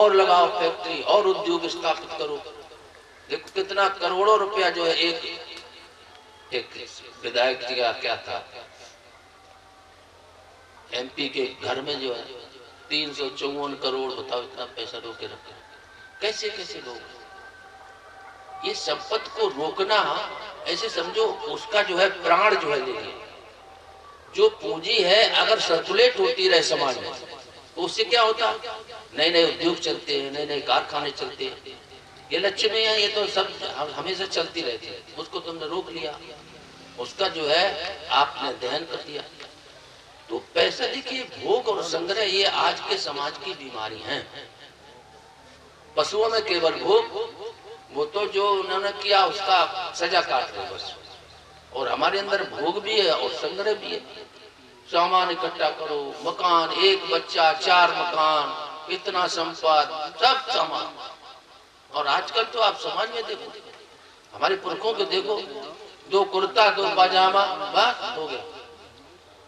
और लगाओ फैक्ट्री और उद्योग स्थापित करो। देखो कितना करोड़ों रुपया जो है एक विधायक जी का क्या था, एमपी के घर में जो है 354 करोड़, बताओ इतना पैसा रोके रखे। कैसे कैसे लोग ये संपत्ति को रोकना, ऐसे समझो उसका जो है प्राण जो है ले लिया। जो पूंजी है अगर सर्कुलेट होती रहे समाज में तो उससे क्या होता, नए नए उद्योग चलते हैं, नए नए कारखाने चलते हैं। ये लक्ष्मी है, ये तो सब हमेशा चलती रहती है, उसको तुमने रोक लिया, उसका जो है आपने दहन कर दिया। तो पैसा देखिए, भोग और संग्रह ये आज के समाज की बीमारी है। पशुओं में केवल भोग, वो तो जो उन्होंने किया उसका सजा काट रहे बस। और हमारे अंदर भोग भी है और संग्रह भी है। सामान इकट्ठा करो, मकान, एक बच्चा 4 मकान, इतना संपद, सब सामान। और आजकल तो आप समाज में देखो, हमारे पुरखों को देखो, 2 कुर्ता 2 पाजामा बस हो गया।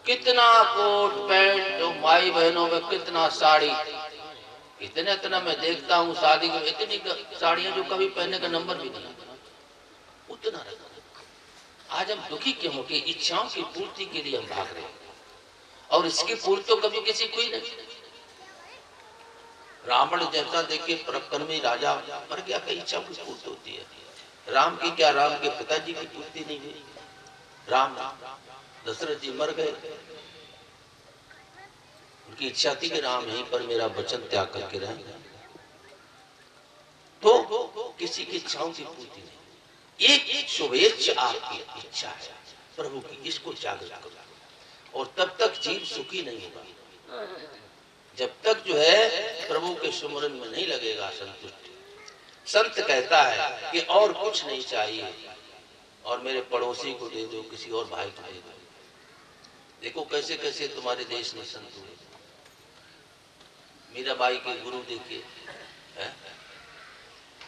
कितना कोट पैंट, तो माई बहनों में कितना साड़ी, इतना मैं देखता हूँ शादी में इतनी साड़ियां जो कभी पहनने का नंबर भी नहीं, उतना रखा। आज हम दुखी क्यों हो कि इच्छाओं की पूर्ति के लिए हम भाग रहे हैं, और इसकी पूर्ति तो कभी किसी कोई नहीं। रावण जैसा देखिए पराक्रमी राजा मर गया, कई इच्छाओं की पूर्ति होती है। राम की क्या, राम के पिताजी की पूर्ति नहीं हुई। राम दशरथ जी मर गए, उनकी इच्छा थी कि राम यहीं पर मेरा वचन त्याग करके रहेंगे, तो किसी की इच्छाओं की पूर्ति नहीं। एक शुभेच्छा आपकी इच्छा है प्रभु की, इसको जागृत करो, और तब तक जीव सुखी नहीं होगा जब तक जो है प्रभु के सुमरन में नहीं लगेगा संतुष्टि। संत कहता है कि और कुछ नहीं चाहिए, और मेरे पड़ोसी को दे दो, किसी और भाई को दे दो। देखो कैसे कैसे तुम्हारे देश में संत हुए। मीराबाई के गुरु देखिए,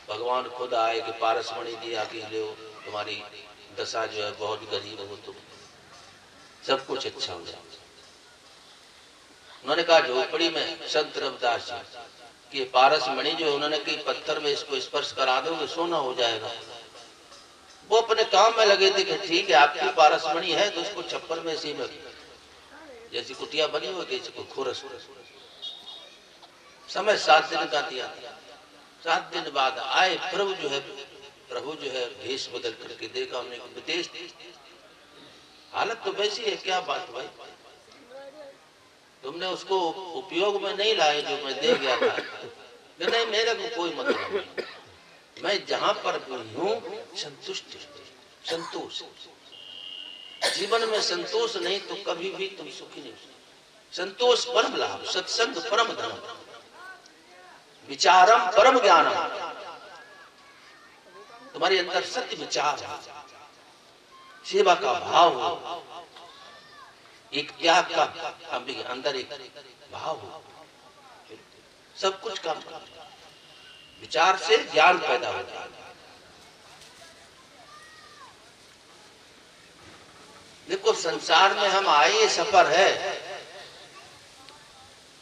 भगवान खुद आए कि पारसमणि दिया कि लो, तुम्हारी दशा जो है बहुत गरीब हो, तुम सब कुछ अच्छा हो जाए। उन्होंने कहा झोपड़ी में संत रविदास जी कि पारसमणि जो उन्होंने कि पत्थर में इसको स्पर्श करा दोगे सोना हो जाएगा। वो अपने काम में लगे थे कि ठीक है आपकी पारसमणि है तो उसको छप्पर में सी में जैसी कुटिया बनी हुई इसको खोरस। समय 7 दिन का दिया, 7 दिन बाद आए प्रभु जो है भेष बदल करके देखा उन्हें विदेश, हालत तो वैसी है। क्या बात भाई, तुमने उसको उपयोग में नहीं लाए जो मैं दे गया था। नहीं, मेरे को कोई मतलब नहीं, मैं जहां पर हूं संतुष्ट, संतोष। जीवन में संतोष नहीं तो कभी भी तुम सुखी नहीं। संतोष परम लाभ, सत्संग परम धर्म, विचारम परम ज्ञानम। तुम्हारे अंदर सत्य विचार है, सेवा का भाव हो, एक त्याग का अंदर एक भाव हो, सब कुछ काम करता है। विचार से ज्ञान पैदा होता है। देखो संसार में हम आए, ये सफर है।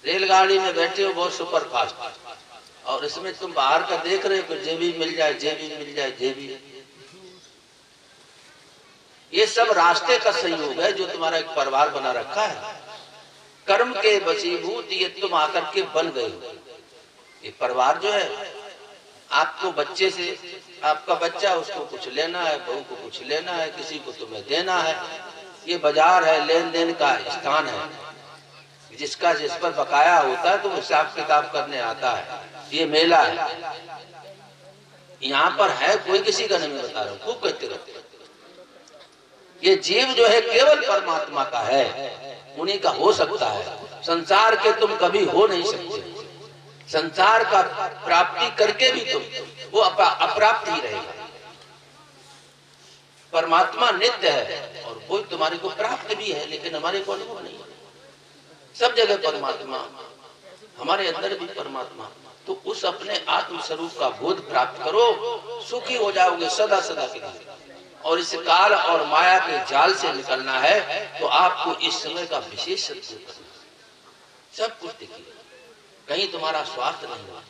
रेलगाड़ी में बैठे हो बहुत सुपर फास्ट, और इसमें तुम बाहर का देख रहे हो कि जेबी मिल जाए, जेबी मिल जाए, जेबी। ये सब रास्ते का संयोग है जो तुम्हारा एक परिवार बना रखा है। कर्म के वशीभूत ये तुम आकर के बन गए हो। ये परिवार जो है, आपको बच्चे से, आपका बच्चा उसको कुछ लेना है, बहू को कुछ लेना है, किसी को तुम्हें देना है। ये बाजार है, लेन देन का स्थान है, जिसका जिस पर बकाया होता है तो हिसाब किताब करने आता है। ये मेला है, यहाँ पर है कोई किसी का नहीं बता रहा हूँ, खूब कहते रहते। ये जीव जो है केवल परमात्मा का है, उन्हीं का हो सकता है। संसार के तुम कभी हो नहीं सकते। संसार का प्राप्ति करके भी तुम वो अप्राप्त ही रहेगा। परमात्मा नित्य है और कोई तुम्हारे को प्राप्त भी है, लेकिन हमारे को अनुभव नहीं है। सब जगह परमात्मा, हमारे अंदर भी परमात्मा। तो उस अपने आत्म स्वरूप का बोध प्राप्त करो, सुखी हो जाओगे सदा सदा के लिए। और इस काल और माया के जाल से निकलना है तो आपको इस समय का विशेष सत्संग करना। सब कुछ देखिए, कहीं तुम्हारा स्वार्थ नहीं हुआ,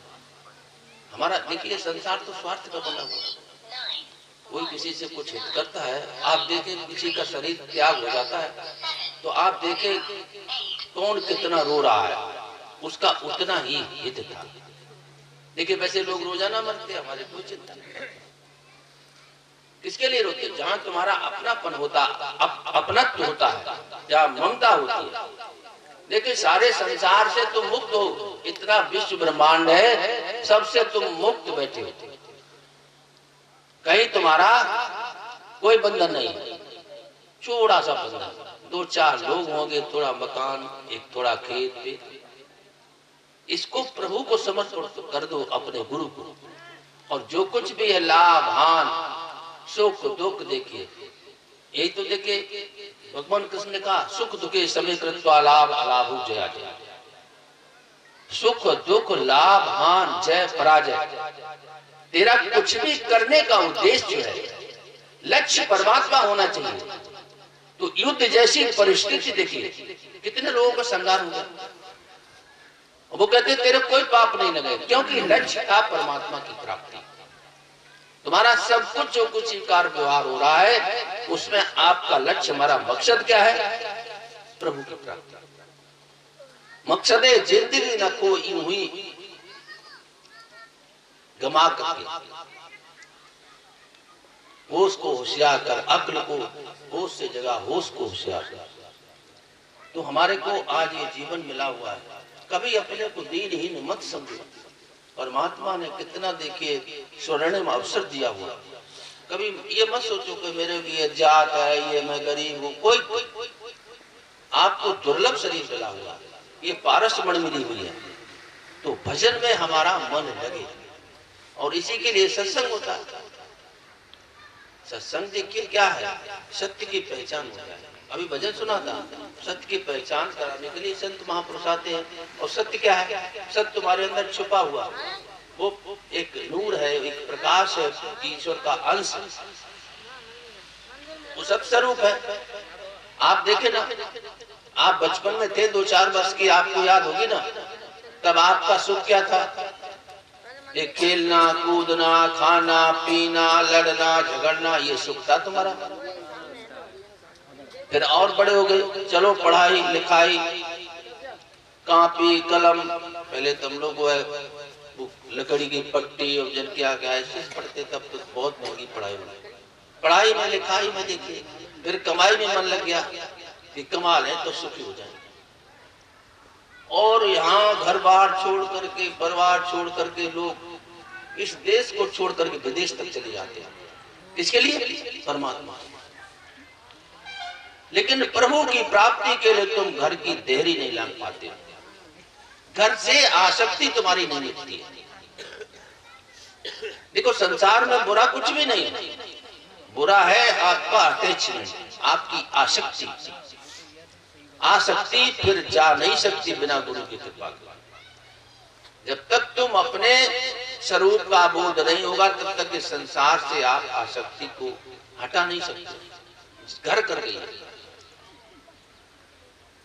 हमारा देखिए संसार तो स्वार्थ का बना हुआ, कोई किसी से कुछ हित करता है। आप देखें किसी का शरीर त्याग हो जाता है तो आप देखें कौन कितना रो रहा है, उसका उतना ही हित था। देखिए वैसे लोग रोजाना मरते, हमारे कोई चिंता नहीं। किसके लिए रोते? जहां तुम्हारा अपनापन होता, अपनत्व होता है, जहां ममता होती है। देखिए सारे संसार से तुम मुक्त हो, इतना विश्व ब्रह्मांड है, सबसे तुम मुक्त बैठे हो, कहीं तुम्हारा कोई बंधन नहीं है। छोटा सा बंधन, 2-4 लोग होंगे, थोड़ा मकान, एक थोड़ा खेत, इसको प्रभु को समर्पित कर दो, अपने गुरु को, और जो कुछ भी है लाभ हान सुख दुख, देखिए यही तो देखिए भगवान कृष्ण ने कहा सुख दुखे समय कृत्वा लाभ अलाभु जया जय। सुख दुख लाभ हान जय पराजय, तेरा कुछ भी करने का उद्देश्य है, लक्ष्य परमात्मा होना चाहिए। तो युद्ध जैसी परिस्थिति देखिए कितने लोगों का संघार हुआ, वो कहते तेरे कोई पाप नहीं लगे, क्योंकि लक्ष्य था परमात्मा की प्राप्ति। तुम्हारा सब कुछ जो कुछ स्वीकार व्यवहार हो रहा है उसमें आपका लक्ष्य, हमारा मकसद क्या है? प्रभु की प्राप्ति। मकसद है जिंदगी न कोई हुई गमा करके, होश को होशियार कर, अक्ल को होश से जगह, होश को होशियार कर। तो हमारे को आज ये जीवन मिला हुआ है, कभी अपने को दीनहीन मत समझो। परमात्मा ने कितना देखिए स्वर्णिम अवसर दिया हुआ। कभी ये मत सोचो कि मेरे ये जात है, ये मैं गरीब हूँ, कोई आपको दुर्लभ शरीर मिला हुआ, ये पारस मण मिली हुई है। तो भजन में हमारा मन लगे, और इसी के लिए सत्संग होता है। सत्संग देखिए क्या है, सत्य की पहचान होता है। अभी भजन सुना था, सत्य की पहचान कराने के लिए संत महापुरुष आते हैं। और सत्य क्या है? सत्य तुम्हारे अंदर छुपा हुआ, वो एक नूर है, एक प्रकाश है, ईश्वर का अंश, वो सत्स्वरूप है। आप देखे ना, आप बचपन में थे 2-4 वर्ष की, आपको याद होगी ना, तब आपका सुख क्या था? एक खेलना कूदना, खाना पीना, लड़ना झगड़ना, ये सुख था तुम्हारा। फिर और बड़े हो गए, चलो पढ़ाई लिखाई, कापी कलम, पहले तुम लोग वो लकड़ी की पट्टी और जन क्या क्या ऐसे पढ़ते, तब तो बहुत महंगी पढ़ाई में लिखाई में देखिए। फिर कमाई में मन लग गया कि कमा लें तो सुखी हो जाए, और यहाँ घर बार छोड़ करके, परिवार छोड़ करके लोग इस देश को छोड़ करके विदेश तक चले जाते हैं। किसके लिए? परमात्मा। लेकिन प्रभु की प्राप्ति के लिए तुम घर की देहरी नहीं लांग पाते, घर से आसक्ति तुम्हारी नहीं मिटती है। देखो संसार में बुरा कुछ भी नहीं है, बुरा है आपका अटैचमेंट, आपकी आसक्ति। आसक्ति फिर जा नहीं सकती बिना गुरु की कृपा के। जब तक तुम अपने स्वरूप का बोध नहीं होगा तब तक इस संसार से आप आसक्ति को हटा नहीं सकते, घर कर गई।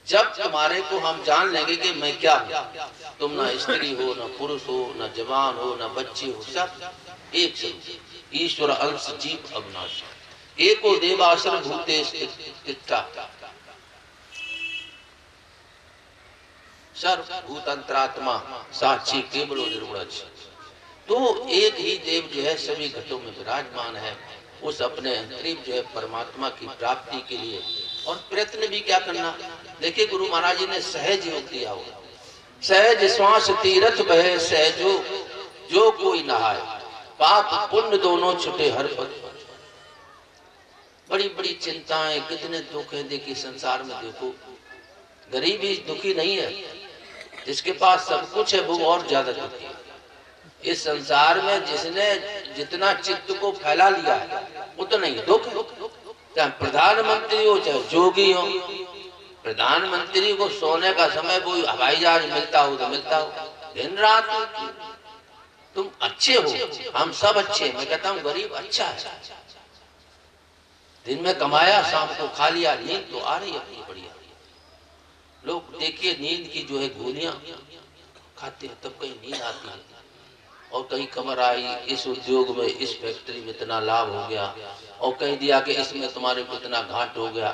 जब तुम्हारे को हम जान लेंगे कि मैं क्या हूं, तुम ना स्त्री हो, ना पुरुष हो, ना जवान हो, ना बच्चे हो, सब एक स्वरूप, ईश्वर अंश जीव अविनाश, एको देवासुर भूतेश तिष्ठा, सर्वभूतांतरात्मा साक्षी केवलो निर्गुण। तो एक ही देव जो है सभी घटों में विराजमान है। उस अपने अंतरिम जो है परमात्मा की प्राप्ति के लिए और प्रयत्न भी क्या करना। देखिए गुरु महाराज जी ने सहज योग दिया हुआ, सहज श्वास तीरथ बहे सहजो जो कोई नहाए, पाप पुण्य दोनों छुटे हर पल। बड़ी बड़ी चिंताएं, कितने दुख है। देखिए संसार में देखो, गरीब ही दुखी नहीं है, जिसके पास सब कुछ है वो और ज्यादा दुखी है। इस संसार में जिसने जितना चित्त को फैला लिया है उतना ही दुख। चाहे प्रधानमंत्री हो चाहे जोगी हो, प्रधानमंत्री को सोने का समय वो हवाई जहाज मिलता हो तो मिलता हो, दिन रात तुम अच्छे हो, हम सब अच्छे। मैं कहता हूँ गरीब अच्छा है, दिन में कमाया शाम को खा लिया, नींद तो आ रही अपनी बढ़िया। लोग देखिए नींद की जो है गोलियां खाते हैं तब कहीं नींद आती है, और कहीं खबर आई इस उद्योग में, इस फैक्ट्री में इतना लाभ हो गया, और कहीं दिया कि इसमें तुम्हारे को इतना घाट हो गया,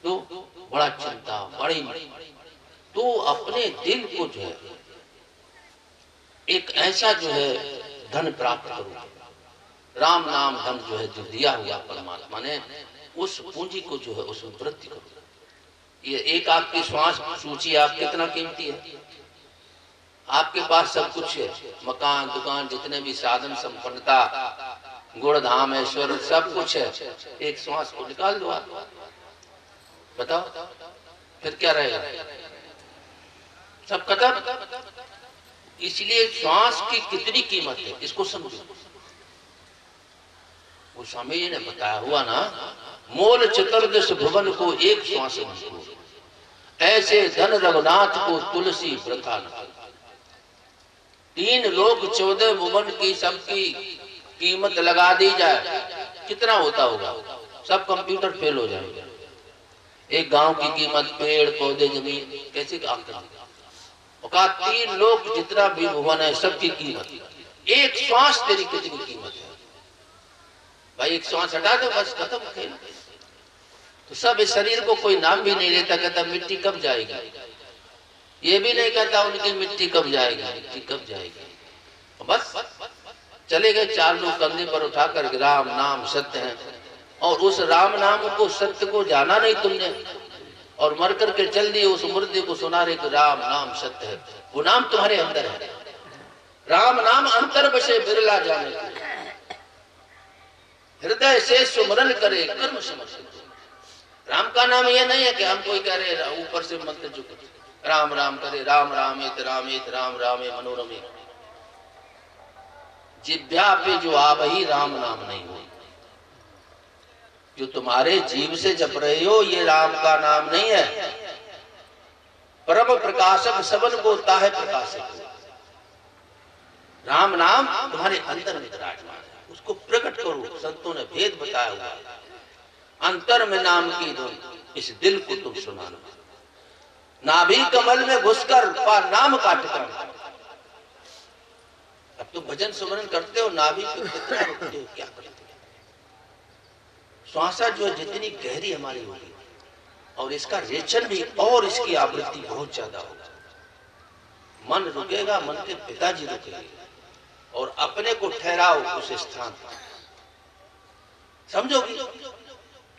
तो बड़ा चिंता, बड़ी। तो अपने दिल को जो है एक ऐसा जो है धन प्राप्त करो, राम नाम धन जो है जो दिया हुआ परमात्मा ने, उस पूंजी को जो है उसमें वृद्धि करो। ये एक आपकी श्वास सूची आप कितना कीमती है। आपके पास सब कुछ है, मकान दुकान जितने भी साधन संपन्नता, गुण धाम ऐश्वर्य सब कुछ है, एक श्वास को निकाल दो आप, बताओ फिर क्या रहेगा, सब खत्म। इसलिए श्वास की कितनी कीमत है इसको समझो। वो स्वामी जी ने बताया हुआ ना, मोल चतुर्दश भुवन को एक श्वास को, ऐसे धन रघुनाथ को तुलसी व्रता न। 3 लोग 14 भुवन की सबकी कीमत लगा दी जाए, कितना होता होगा, सब कंप्यूटर फेल हो जाएंगे। एक गांव की कीमत, पेड़ पौधे जमीन कैसे आकर, 3 लोग जितना भी भुवन है सबकी कीमत, एक श्वास तेरी कितनी कीमत है भाई, एक श्वास हटा दो बस खत्म खेल। तो सब इस शरीर को कोई नाम भी नहीं लेता, कहता मिट्टी कब जाएगी, ये भी नहीं कहता उनकी मिट्टी कब जाएगी, मिट्टी कब जाएगी। बस चले गए 4 लोग कंधे पर उठाकर, राम नाम सत्य है, और उस राम नाम को सत्य को जाना नहीं तुमने, और मर करके चल दिए उस मुर्दे को सुना रहे कि राम नाम सत्य है। वो नाम तुम्हारे अंदर है, राम नाम अंतर बसे बिरला जाने, हृदय से सुमरन करे कर्म समझ। राम का नाम ये नहीं है कि हम कोई कह रहे ऊपर से मंत्र जो राम राम करे, राम रामेत रामेत राम रामे मनोरमे, जिभ्या पे जो आवही राम नाम नहीं हो, जो तुम्हारे जीव से जप रहे हो ये राम का नाम नहीं है। परम प्रकाशक सबन को ताहे प्रकाशित, राम नाम तुम्हारे अंदर में विराजमान है, उसको प्रकट करो। संतों ने भेद बताया हुआ है, अंतर में नाम की धुन, इस दिल को तुम सुनाना। नाभि कमल में घुसकर पा नाम का ठिकाना। अब तुम भजन सुमरन करते हो, नाभि पे कितना रुकते हो, क्या करते हो। श्वासा जो जितनी गहरी हमारी होगी, और इसका रेचन भी और इसकी आवृत्ति बहुत ज्यादा होगा। मन रुकेगा, मन के पिताजी रुकेंगे, और अपने को ठहराओ उस स्थान पर, समझोगी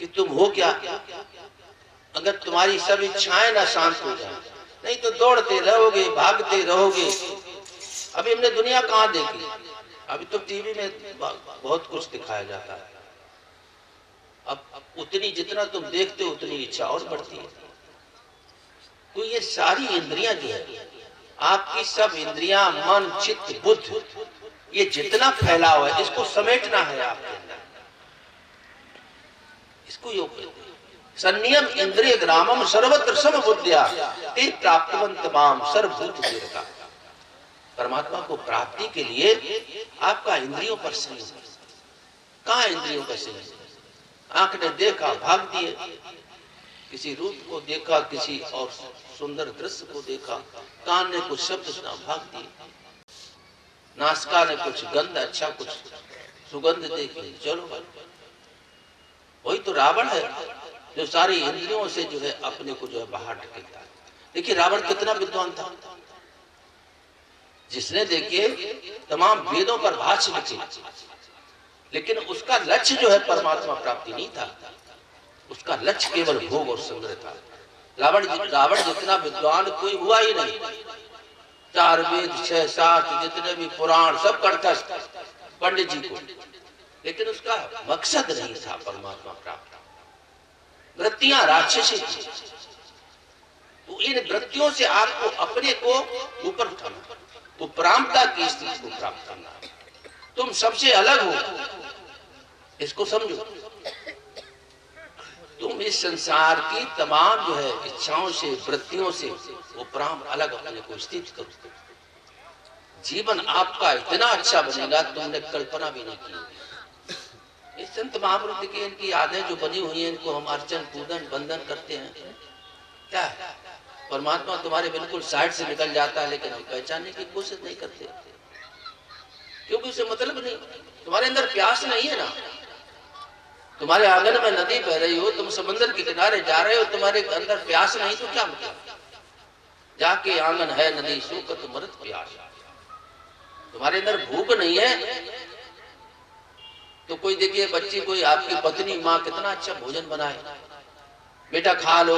कि तुम हो क्या। अगर तुम्हारी सब इच्छाएं ना शांत हो जाए, नहीं तो दौड़ते रहोगे, भागते रहोगे। अभी हमने दुनिया कहाँ देखी, अभी तो टीवी में बहुत कुछ दिखाया जाता है। अब उतनी जितना तुम देखते हो उतनी इच्छा और बढ़ती है। तो ये सारी इंद्रियां जो है आपकी, सब इंद्रियां, मन चित्त बुद्ध, ये जितना फैलाव है इसको समेटना है आपके अंदर, इसको योग कहते हैं। संनियम इंद्रिय ग्रामम सर्वत्र सम बुद्धिया ते प्राप्तवंत माम सर्वभूत दीर्घा। परमात्मा को प्राप्ति के लिए आपका इंद्रियों पर संयम। कहाँ इंद्रियों का संयम? आंख ने देखा भाग दिए, किसी रूप को देखा, किसी और सुंदर दृश्य को देखा, कान ने कुछ शब्द सुना भाग दिए, नासिका ने कुछ गंध, अच्छा कुछ सुगंध देख ली, चलो। वही तो रावण है जो सारी इंद्रियों से जो है अपने को जो है बाहर ढकेलता है। देखिए रावण कितना विद्वान था, जिसने देखिए तमाम वेदों पर भाष्य लिखे, लेकिन उसका लक्ष्य जो है परमात्मा प्राप्ति नहीं था, उसका लक्ष्य केवल भोग और संग्रह था। रावण जितना विद्वान कोई हुआ ही नहीं। 4 वेद 6 शास्त्र जितने भी पुराण सब कंठस्थ पंडित जी को, लेकिन उसका मकसद नहीं था परमात्मा प्राप्त। वृत्तियां राक्षसी थी, तो इन वृत्तियों से आपको अपने को ऊपर उठाना, उपरामता की स्थिति को प्राप्त करना। तुम सबसे अलग हो, इसको समझो। तुम इस संसार की तमाम जो है इच्छाओं से, वृत्तियों से उपराम अलग अपने को स्थित करो। जीवन आपका इतना अच्छा बनेगा तुमने कल्पना भी नहीं की। इस संत महापुरुष की इनकी यादें जो बनी हुई हैं, इनको हम अर्चन पूजन बंधन करते हैं, क्या है? परमात्मा तुम्हारे बिल्कुल साइड से निकल जाता है, लेकिन हम पहचानने की कोशिश नहीं करते। क्योंकि उसे मतलब नहीं, तुम्हारे अंदर प्यास नहीं है ना। तुम्हारे आंगन में नदी बह रही हो, तुम समंदर के किनारे जा रहे हो, तुम्हारे अंदर प्यास नहीं तो क्या मतलब? जाके आंगन है नदी सूखत मरत प्यास। तुम्हारे अंदर भूख नहीं है तो कोई देखिए बच्ची, कोई आपकी पत्नी माँ कितना अच्छा भोजन बनाए, बेटा खा लो,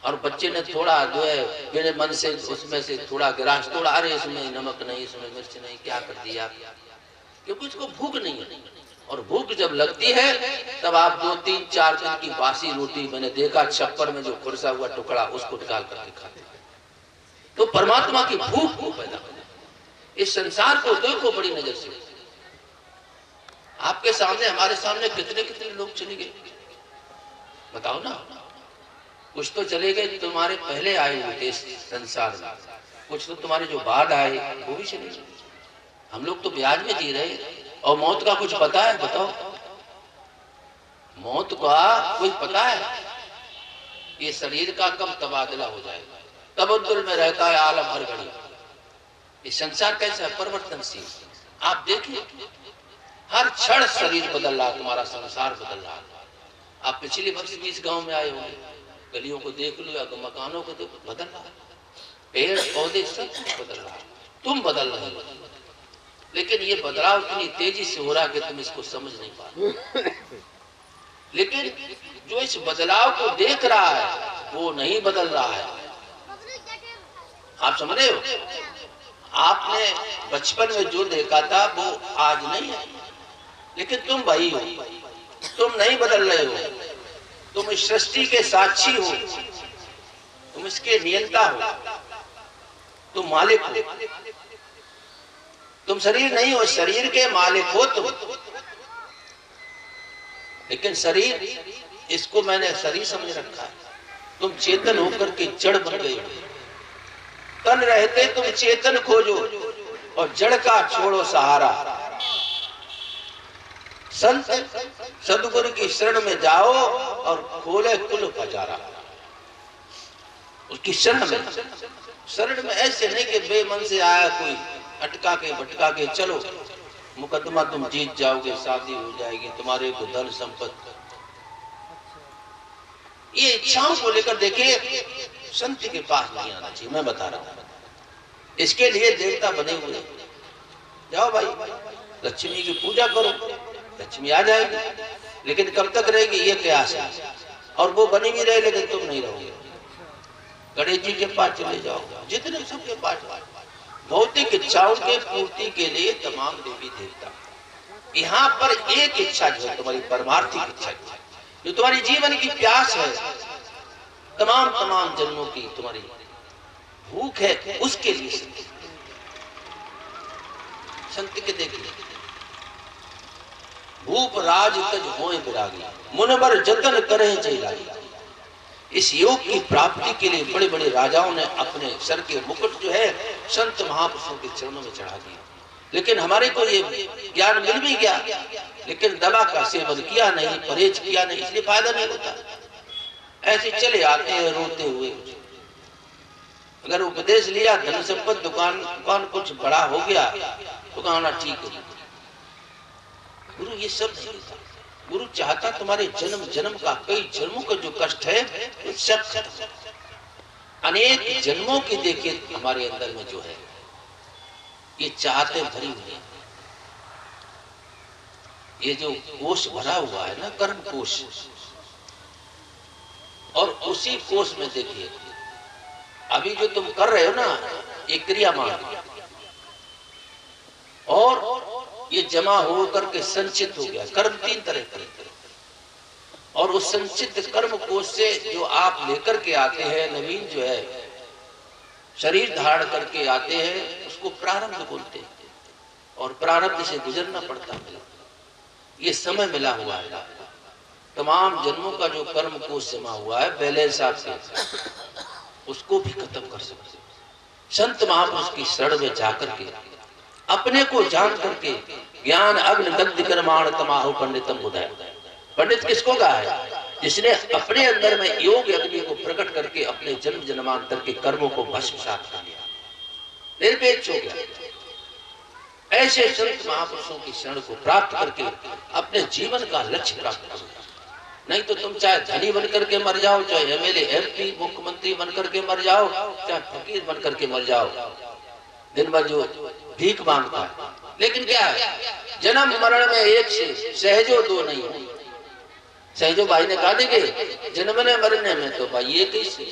और बच्चे ने थोड़ा जो है मेरे मन से उसमें से थोड़ा गिलास तोड़ा, अरे इसमें नमक नहीं, इसमें मिर्च नहीं, क्या कर दिया, क्योंकि उसको भूख नहीं है। और भूख जब लगती है तब आप 2-3-4 दिन की बासी रोटी, मैंने देखा छप्पर में जो खुरसा हुआ टुकड़ा, उसको निकाल करके खाते। तो परमात्मा की भूख को पैदा करना। इस संसार को देखो बड़ी नजर से। आपके सामने, हमारे सामने कितने कितने लोग चले गए, बताओ ना। कुछ तो चले गए तुम्हारे पहले आए हुए थे इस संसार में, कुछ तो तुम्हारे जो बाद आए वो भी चले गए। हम लोग तो ब्याज में जी रहे, और मौत का कुछ पता है? बताओ, मौत का कोई पता है? ये शरीर का कब तबादला हो जाएगा, तबद्दुल में रहता है आलम हर घड़ी। ये संसार कैसा है? परिवर्तनशील। आप देखिए हर क्षण शरीर बदल रहा, तुम्हारा संसार बदल रहा। आप पिछले वर्ष भी इस गांव में आए होंगे, गलियों को देख लो या मकानों को देखो, बदल रहा है, पेड़ पौधे सब कुछ बदल रहा है, तुम बदल रहे हो। लेकिन ये बदलाव इतनी तेजी से हो रहा है कि तुम इसको समझ नहीं पा रहे। लेकिन जो इस बदलाव को देख रहा है वो नहीं बदल रहा है। आप समझ रहे हो? आपने बचपन में जो देखा था वो आज नहीं है, लेकिन तुम वही हो, तुम नहीं बदल रहे हो। तुम इस सृष्टि के साक्षी हो, तुम इसके नियंता हो, तुम मालिक हो। तुम शरीर नहीं हो, शरीर के मालिक हो तुम। लेकिन शरीर, इसको मैंने शरीर समझ रखा है। तुम चेतन होकर के जड़ बन गए हो। तन रहते तुम चेतन खोजो और जड़ का छोड़ो सहारा। संत सदगुरु की शरण में जाओ और खोले कुल पजारा। उसकी शरण में ऐसे नहीं कि बेमन से आया कोई अटका के भटका के, चलो मुकदमा तुम जीत जाओगे, शादी हो जाएगी, तुम्हारे को धन संपत्ति। ये इच्छाओं को लेकर देखिए संत के पास नहीं आना चाहिए। मैं बता रहा हूं, इसके लिए देवता बने हुए। जाओ भाई लक्ष्मी की पूजा करो, लक्ष्मी आ जाएगी, लेकिन कब तक रहेगी ये कयास है। और वो बनी भी रहे लेकिन तुम नहीं रहोगे। गणेश जी के पास चले जाओ, जितने सबके पास भौतिक इच्छाओं के पूर्ति के लिए तमाम देवी देवता। यहाँ पर एक इच्छा जो है तुम्हारी परमार्थिक इच्छा, जो तुम्हारी जीवन की प्यास है, तमाम जन्मों की तुम्हारी भूख है, उसके लिए संत के देखिए। भूप राज तज होए विरागी, मुनवर जतन करे जयलागी। इस योग की प्राप्ति के लिए बड़े बड़े राजाओं ने अपने सर के मुकुट जो है संत महापुरुषों के चरणों में चढ़ा दिया। लेकिन हमारे को ये ज्ञान मिल भी गया, लेकिन दवा का सेवन किया नहीं, परहेज किया नहीं, इसलिए फायदा नहीं होता। ऐसे चले आते हैं रोते हुए। अगर उपदेश लिया, धन संपत्ति, दुकान कुछ बड़ा हो गया तो कहना ठीक है। गुरु ये सब नहीं था। गुरु चाहता तुम्हारे जन्म जन्म का, कई जन्मों का जो कष्ट है सब खत्म। अनेक जन्मों की देखिए हमारे अंदर में जो है ये चाहते भरी हुई, ये जो कोष भरा हुआ है ना, कर्म कोष, और उसी कोष में देखिए अभी जो तुम कर रहे हो ना, ये क्रियामान, और ये जमा हो करके संचित हो गया। कर्म 3 तरह के, और उस संचित कर्म कोष से जो आप लेकर के आते हैं, नवीन जो है शरीर धारण करके आते हैं, उसको प्रारब्ध बोलते हैं। और प्रारब्ध से गुजरना पड़ता है। ये समय मिला हुआ है, तमाम जन्मों का जो कर्म कोष जमा हुआ है बैलेंस आपके, उसको भी खत्म कर सकते। संत महापुरुष की शरण में जाकर के अपने को जान करके, ज्ञान अग्नि दग्ध कर्माण तमाहु पंडितम बुधाय। पंडित किसको कहा है? जिसने अपने अंदर में योग अग्नि को प्रकट करके अपने जन्म जन्मांतर के कर्मों को भस्मसात कर दिया, निरपेक्ष हो गया। ऐसे संत महापुरुषों की शरण को प्राप्त करके अपने जीवन का लक्ष्य प्राप्त करो। नहीं तो तुम चाहे धनी बन करके मर जाओ, चाहे एमएलए एमपी मुख्यमंत्री बन करके मर जाओ, चाहे फकीर बन करके मर जाओ, दिन भर जो भीख मांगता है। लेकिन क्या है, जन्म मरण में एक से सहजो दो नहीं है। सहजो भाई ने कहा देखे जन्मने मरने में तो भाई एक ही से,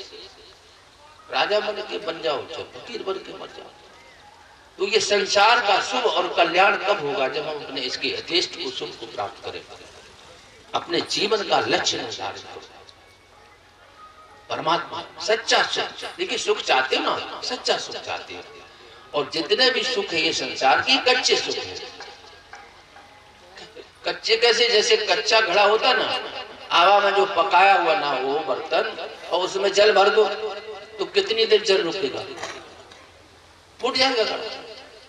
राजा बन के बन जाओ चाहे फकीर बन के मर जाओ। तो ये संसार का शुभ और कल्याण कब होगा, जब हम अपने इसके यथेष्ट को शुभ को प्राप्त करें, अपने जीवन का लक्ष्य निर्धारित करो। परमात्मा सच्चा सुख, देखिए सुख चाहते हो ना, सच्चा सुख चाहते हो। और जितने भी सुख है ये संसार की कच्चे सुख है। कच्चे कैसे, जैसे कच्चा घड़ा होता ना, आवा में जो पकाया हुआ ना हो बर्तन और उसमें जल भर दो तो कितनी देर जल रुकेगा, फूट जाएगा घड़ा।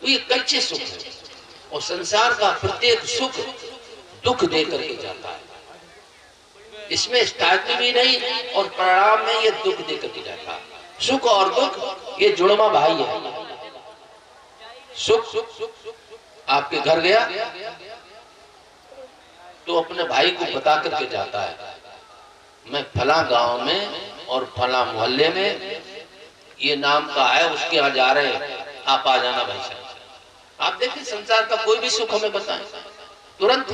तो ये कच्चे सुख है। और संसार का प्रत्येक सुख दुख दे करके जाता है, इसमें स्थायित्व भी नहीं और परिणाम में ये दुख दे करके जाता है। सुख और दुख ये जुड़वा भाई है। सुख आपके घर गया तो अपने भाई को बता करके जाता है, मैं फला गांव में और फला मोहल्ले में ये नाम का है, उसके यहाँ जा रहे हैं, आप आ जाना भाई साहब। आप देखिए संसार का कोई भी सुख हमें बताएं, तुरंत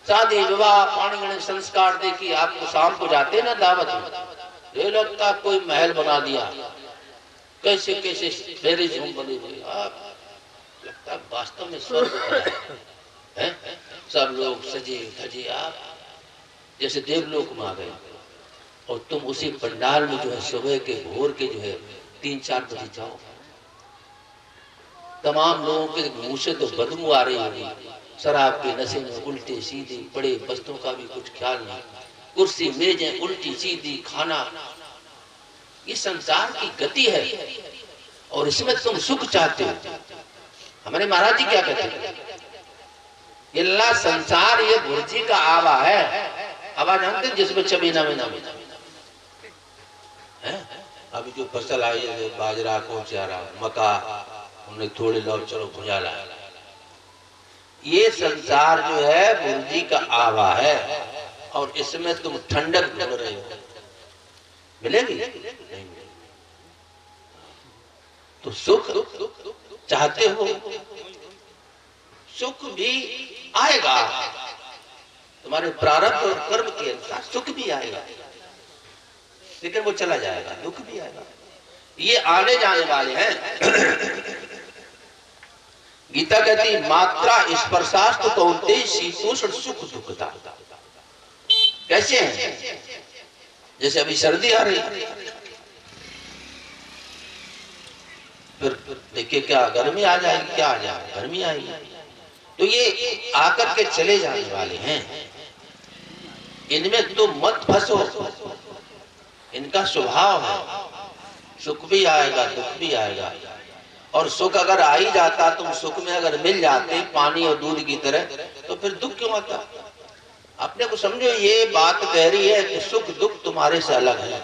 शादी विवाह पानी संस्कार देखिए, आपको शाम को जाते ना दावत में, ये लगता कोई महल बना दिया, कैसे कैसे मैरिज होम बने हुए, आप लगता वास्तव में स्वर्ग है। सब लोग सजे धजे, आप जैसे देवलोक में आ गए। और तुम उसी पंडाल में जो है सुबह के भोर के जो है 3-4 बजे जाओ, तमाम लोगों के मुंह से तो बदबू आ रही होगी, शराब के नशे में उल्टे सीधे बड़े, वस्तुओं का भी कुछ ख्याल नहीं, कुर्सी मेजें उल्टी सीधी, खाना। ये संसार की गति है और इसमें तुम सुख चाहते हो। हमारे महाराज जी क्या कहते हैं, इल्ला संसार ये भुर्जी का आवा है। आवा जानते हैं, जिसमें चबीना में नाम है। अभी जो फसल आई है, बाजरा को चारा मका, उन्हें थोड़े लो चलो भुजाला, ये संसार जो है भुर्जी का आवा है और इसमें तुम ठंडक ढूंढ रहे हो, मिलेगी नहीं मिलेगी। तो सुख चाहते हो, सुख भी आएगा तुम्हारे प्रारब्ध और कर्म के अनुसार, सुख भी आएगा लेकिन वो चला जाएगा, दुख भी आएगा। ये आने जाने वाले हैं। गीता कहती मात्रा स्पर्शास्तु कौन्तेय शीतोष्ण सुख दुखता। कैसे हैं, जैसे अभी सर्दी आ रही, फिर देखिए क्या गर्मी आ जाएगी, क्या आ जाएगी, गर्मी आएगी। तो ये आकर के चले जाने वाले हैं, इनमें तो मत फंसो, इनका स्वभाव है। सुख भी आएगा दुख भी आएगा। और सुख अगर आ ही जाता, तुम सुख में अगर मिल जाते पानी और दूध की तरह, तो फिर दुख क्यों आता। अपने को समझो, ये बात कह रही है कि सुख दुख तुम्हारे से अलग है,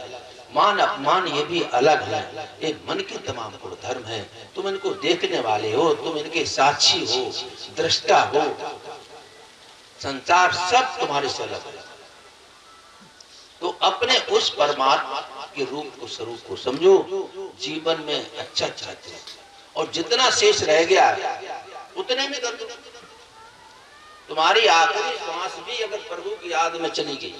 मान अपमान ये भी अलग है। ये मन के तमाम गुण धर्म है, तुम इनको देखने वाले हो, तुम इनके साक्षी हो, दृष्टा हो। संसार सब तुम्हारे से अलग है। तो अपने उस परमात्मा के रूप को, स्वरूप को समझो, जीवन में अच्छा चाहते हो और जितना शेष रह गया उतने में कर दो। तुम्हारी आखिरी श्वास भी अगर प्रभु की याद में चली गई,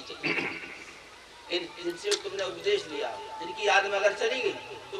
इनसे तुमने उपदेश लिया, इनकी याद में अगर चली गई तो